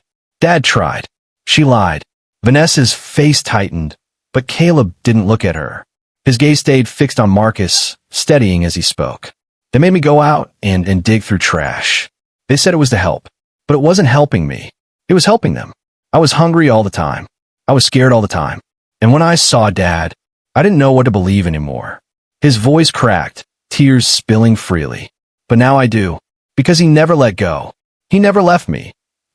tried." She lied. Vanessa's face tightened, but Caleb didn't look at her. His gaze stayed fixed on Marcus, steadying as he spoke. "They made me go out and dig through trash. They said it was to help, but it wasn't helping me. It was helping them. I was hungry all the time. I was scared all the time. And when I saw Dad, I didn't know what to believe anymore." His voice cracked, tears spilling freely. "But now I do, because he never let go. He never left me,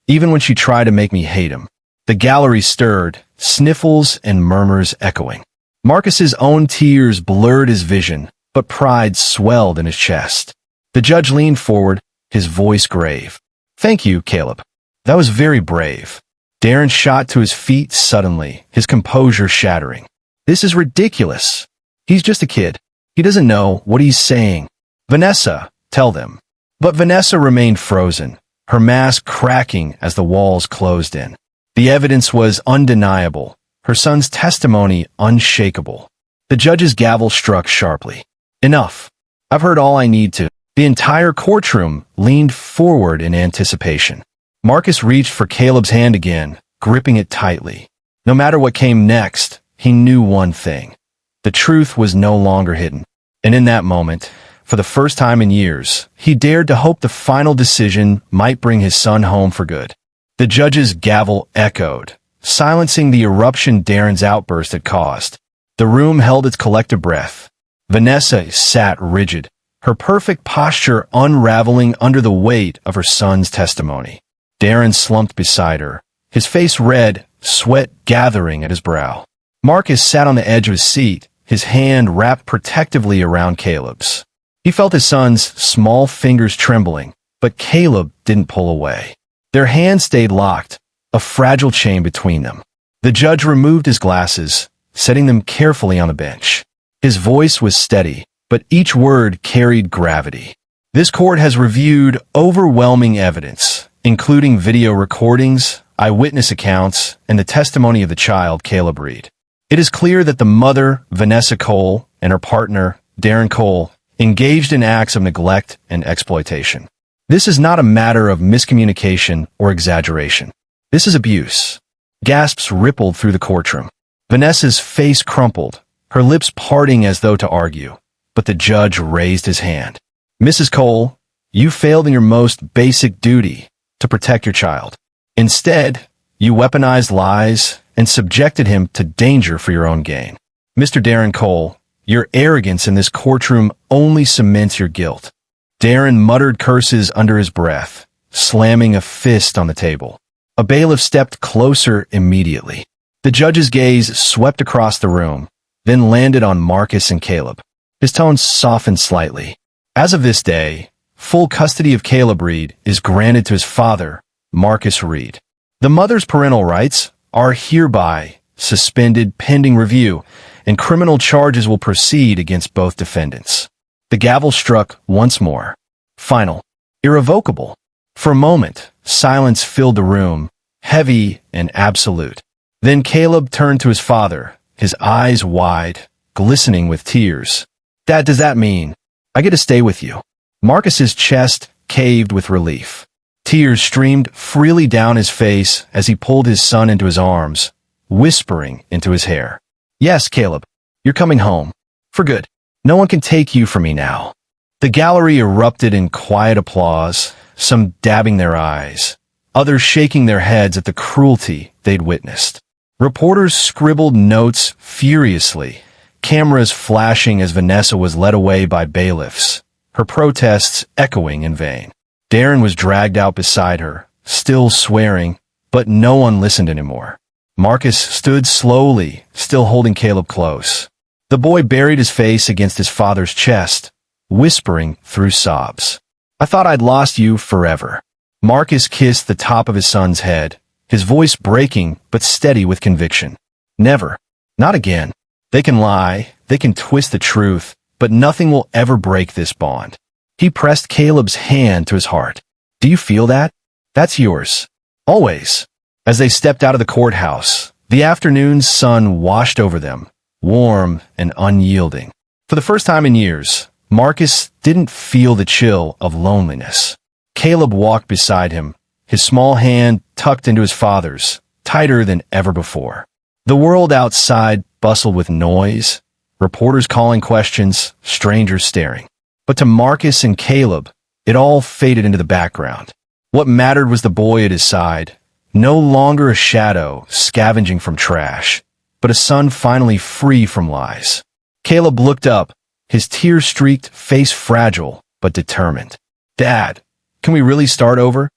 even when she tried to make me hate him." The gallery stirred, sniffles and murmurs echoing. Marcus's own tears blurred his vision, but pride swelled in his chest. The judge leaned forward, his voice grave. "Thank you, Caleb. That was very brave. Darren shot to his feet suddenly, his composure shattering. This is ridiculous. He's just a kid. He doesn't know what he's saying. Vanessa, tell them. But Vanessa remained frozen, her mask cracking as the walls closed in. The evidence was undeniable, her son's testimony unshakable. The judge's gavel struck sharply. Enough. I've heard all I need to. The entire courtroom leaned forward in anticipation. Marcus reached for Caleb's hand again, gripping it tightly. No matter what came next, he knew one thing. The truth was no longer hidden. And in that moment, for the first time in years, he dared to hope the final decision might bring his son home for good. The judge's gavel echoed, silencing the eruption Darren's outburst had caused. The room held its collective breath. Vanessa sat rigid, her perfect posture unraveling under the weight of her son's testimony. Darren slumped beside her, his face red, sweat gathering at his brow. Marcus sat on the edge of his seat, his hand wrapped protectively around Caleb's. He felt his son's small fingers trembling, but Caleb didn't pull away. Their hands stayed locked, a fragile chain between them. The judge removed his glasses, setting them carefully on the bench. His voice was steady, but each word carried gravity. This court has reviewed overwhelming evidence, including video recordings, eyewitness accounts, and the testimony of the child, Caleb Reed. It is clear that the mother, Vanessa Cole, and her partner, Darren Cole, engaged in acts of neglect and exploitation. This is not a matter of miscommunication or exaggeration. This is abuse. Gasps rippled through the courtroom. Vanessa's face crumpled, her lips parting as though to argue, but the judge raised his hand. Mrs. Cole, you failed in your most basic duty, to protect your child. Instead, you weaponized lies and subjected him to danger for your own gain. Mr. Darren Cole, your arrogance in this courtroom only cements your guilt. Darren muttered curses under his breath, slamming a fist on the table. A bailiff stepped closer immediately. The judge's gaze swept across the room, then landed on Marcus and Caleb. His tone softened slightly. As of this day, full custody of Caleb Reed is granted to his father, Marcus Reed. The mother's parental rights are hereby suspended pending review, and criminal charges will proceed against both defendants. The gavel struck once more. Final. Irrevocable. For a moment, silence filled the room, heavy and absolute. Then Caleb turned to his father, his eyes wide, glistening with tears. Dad, does that mean I get to stay with you? Marcus's chest caved with relief. Tears streamed freely down his face as he pulled his son into his arms, whispering into his hair. Yes, Caleb, you're coming home. For good. No one can take you from me now. The gallery erupted in quiet applause, some dabbing their eyes, others shaking their heads at the cruelty they'd witnessed. Reporters scribbled notes furiously, cameras flashing as Vanessa was led away by bailiffs, her protests echoing in vain. Darren was dragged out beside her, still swearing, but no one listened anymore. Marcus stood slowly, still holding Caleb close. The boy buried his face against his father's chest, whispering through sobs. I thought I'd lost you forever. Marcus kissed the top of his son's head, his voice breaking but steady with conviction. Never. Not again. They can lie, they can twist the truth, but nothing will ever break this bond. He pressed Caleb's hand to his heart. Do you feel that? That's yours. Always. As they stepped out of the courthouse, the afternoon's sun washed over them, warm and unyielding. For the first time in years, Marcus didn't feel the chill of loneliness. Caleb walked beside him, his small hand tucked into his father's, tighter than ever before. The world outside bustled with noise, reporters calling questions, strangers staring. But to Marcus and Caleb, it all faded into the background. What mattered was the boy at his side, no longer a shadow scavenging from trash, but a son finally free from lies. Caleb looked up, his tear-streaked face fragile but determined. Dad, can we really start over?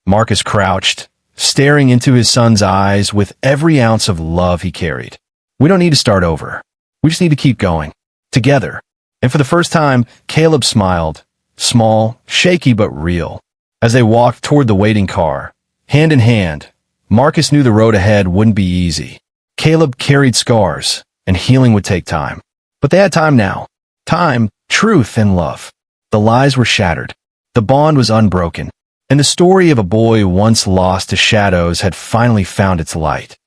Marcus crouched, staring into his son's eyes with every ounce of love he carried. We don't need to start over. We just need to keep going. Together. And for the first time, Caleb smiled. Small, shaky but real. As they walked toward the waiting car, hand in hand, Marcus knew the road ahead wouldn't be easy. Caleb carried scars, and healing would take time. But they had time now. Time, truth, and love. The lies were shattered. The bond was unbroken. And the story of a boy once lost to shadows had finally found its light.